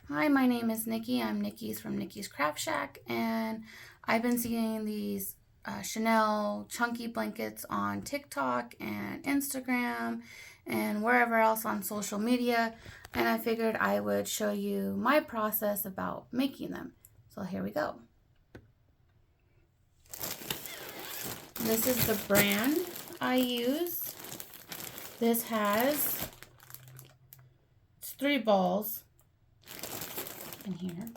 Hi, my name is Nikki. I'm Nikki's from Nikki's Craft Shack, and I've been seeing these Chanel chunky blankets on TikTok and Instagram and wherever else on social media, and I figured I would show you my process about making them. So here we go. This is the brand I use. This has, it's 3 balls in here.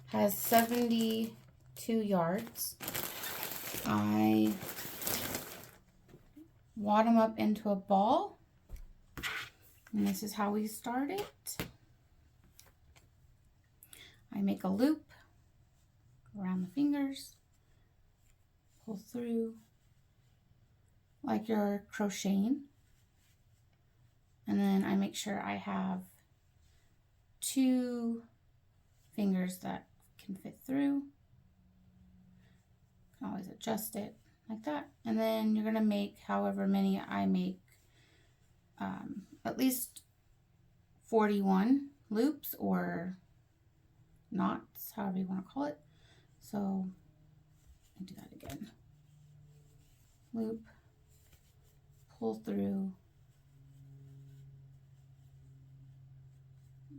Has 72 yards. I wad them up into a ball, and this is how we start it. I make a loop around the fingers, pull through like you're crocheting, and then I make sure I have 2 fingers that can fit through. You can always adjust it like that, and then you're gonna make however many I make, at least 41 loops or knots, however you want to call it. So I do that again. Loop, pull through,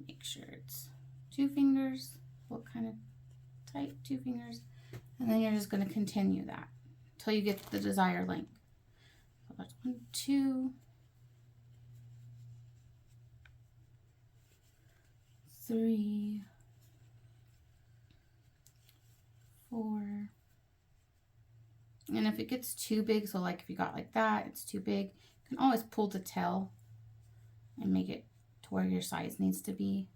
make sure it's 2 fingers, look kind of tight, 2 fingers, and then you're just going to continue that until you get the desired length. So that's 1, 2, 3, 4, and if it gets too big, so like if you got like that, it's too big, you can always pull the tail and make it to where your size needs to be.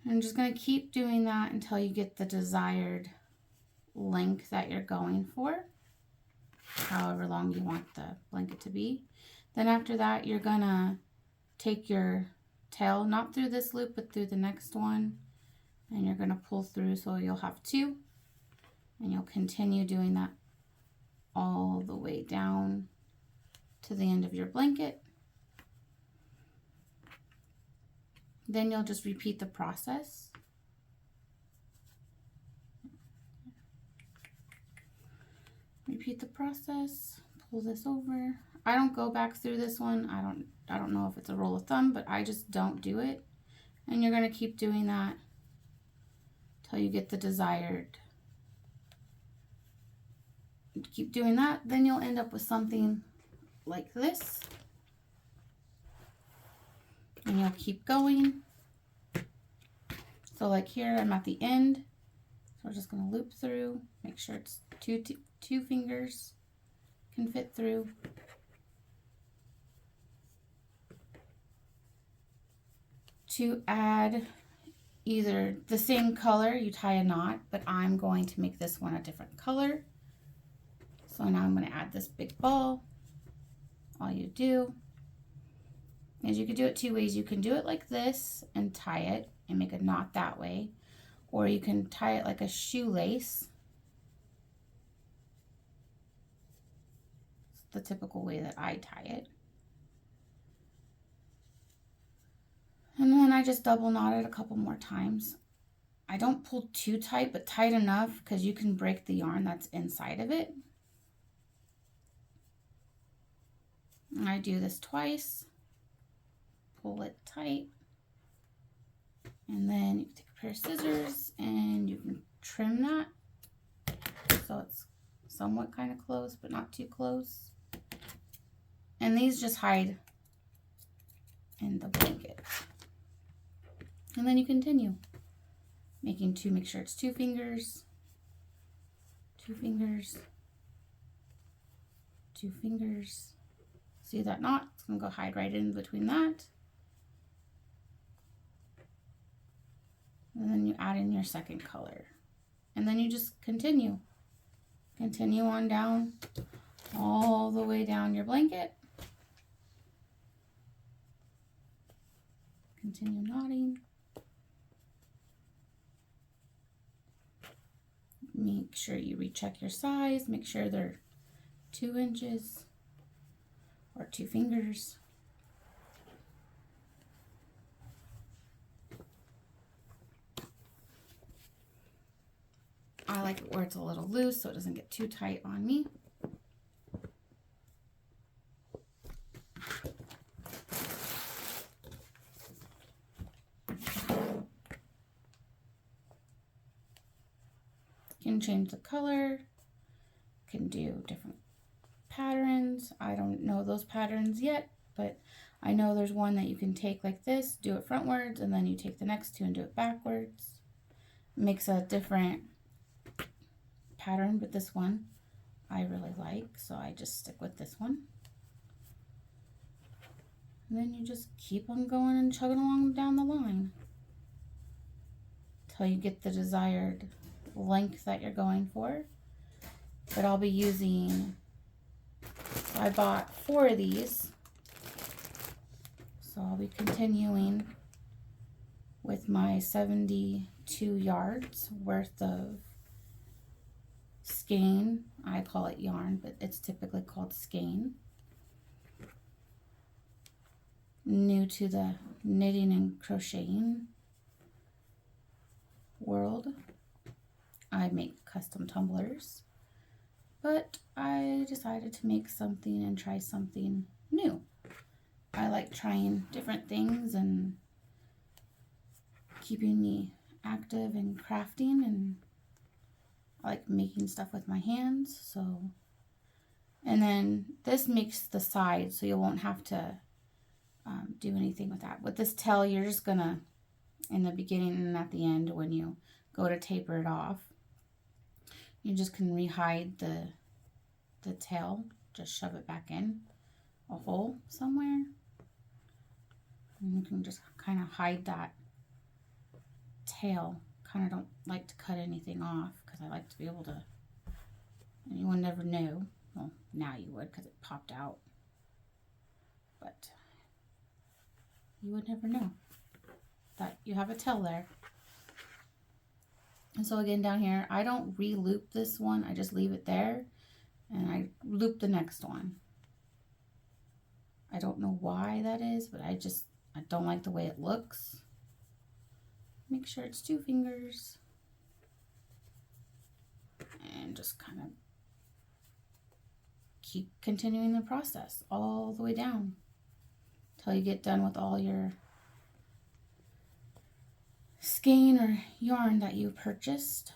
I'm just going to keep doing that until you get the desired length that you're going for, however long you want the blanket to be. Then after that, you're going to take your tail, not through this loop, but through the next one, and you're going to pull through, so you'll have 2, and you'll continue doing that all the way down to the end of your blanket. Then you'll just repeat the process. Repeat the process, pull this over. I don't go back through this one. I don't know if it's a rule of thumb, but I just don't do it. And you're going to keep doing that until you get the desired. Keep doing that, then you'll end up with something like this. And you'll keep going. So like here, I'm at the end. So we're just going to loop through, make sure it's two fingers can fit through. To add either the same color, you tie a knot, but I'm going to make this one a different color. So now I'm going to add this big ball. All you do is you can do it 2 ways. You can do it like this and tie it and make a knot that way, or you can tie it like a shoelace. It's the typical way that I tie it. And then I just double knot it a couple more times. I don't pull too tight, but tight enough because you can break the yarn that's inside of it. And I do this twice. Pull it tight. And then you can take a pair of scissors and you can trim that so it's somewhat kind of close, but not too close. And these just hide in the blanket. And then you continue making 2, make sure it's 2 fingers, 2 fingers, 2 fingers. See that knot? It's gonna go hide right in between that. And then you add in your second color. And then you just continue. Continue on down, all the way down your blanket. Continue knotting. Make sure you recheck your size. Make sure they're 2 inches or 2 fingers. I like it where it's a little loose so it doesn't get too tight on me. You can change the color, can do different patterns. I don't know those patterns yet, but I know there's one that you can take like this, do it frontwards, and then you take the next two and do it backwards. It makes a different pattern, but this one I really like, so I just stick with this one. And then you just keep on going and chugging along down the line till you get the desired length that you're going for. But I'll be using, so I bought 4 of these, so I'll be continuing with my 72 yards worth of skein. I call it yarn, but it's typically called skein. New to the knitting and crocheting world, I make custom tumblers, but I decided to make something and try something new. I like trying different things and keeping me active and crafting, and I like making stuff with my hands. So, and then this makes the sides so you won't have to do anything with that. With this tail, you're just gonna, in the beginning and at the end when you go to taper it off, you just can re-hide the tail, just shove it back in a hole somewhere, and you can just kind of hide that tail. Kind of don't like to cut anything off because I like to be able to, and you would never know. Well, now you would because it popped out, but you would never know that you have a tail there. And so again, down here, I don't re-loop this one. I just leave it there and I loop the next one. I don't know why that is, but I don't like the way it looks. Make sure it's 2 fingers. And just kind of keep continuing the process all the way down till you get done with all your skein or yarn that you purchased.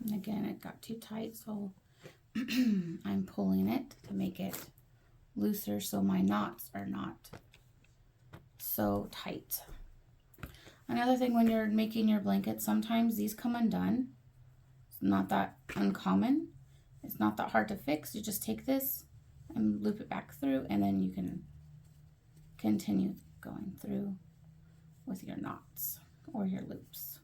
And again, it got too tight, so I'm pulling it to make it looser so my knots are not so tight. Another thing, when you're making your blanket, sometimes these come undone. It's not that uncommon. It's not that hard to fix. You just take this and loop it back through, and then you can continue going through with your knots or your loops.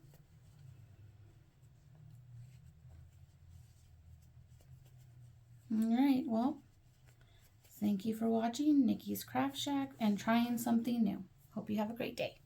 All right, well, thank you for watching Nikki's Craft Shack and trying something new. Hope you have a great day.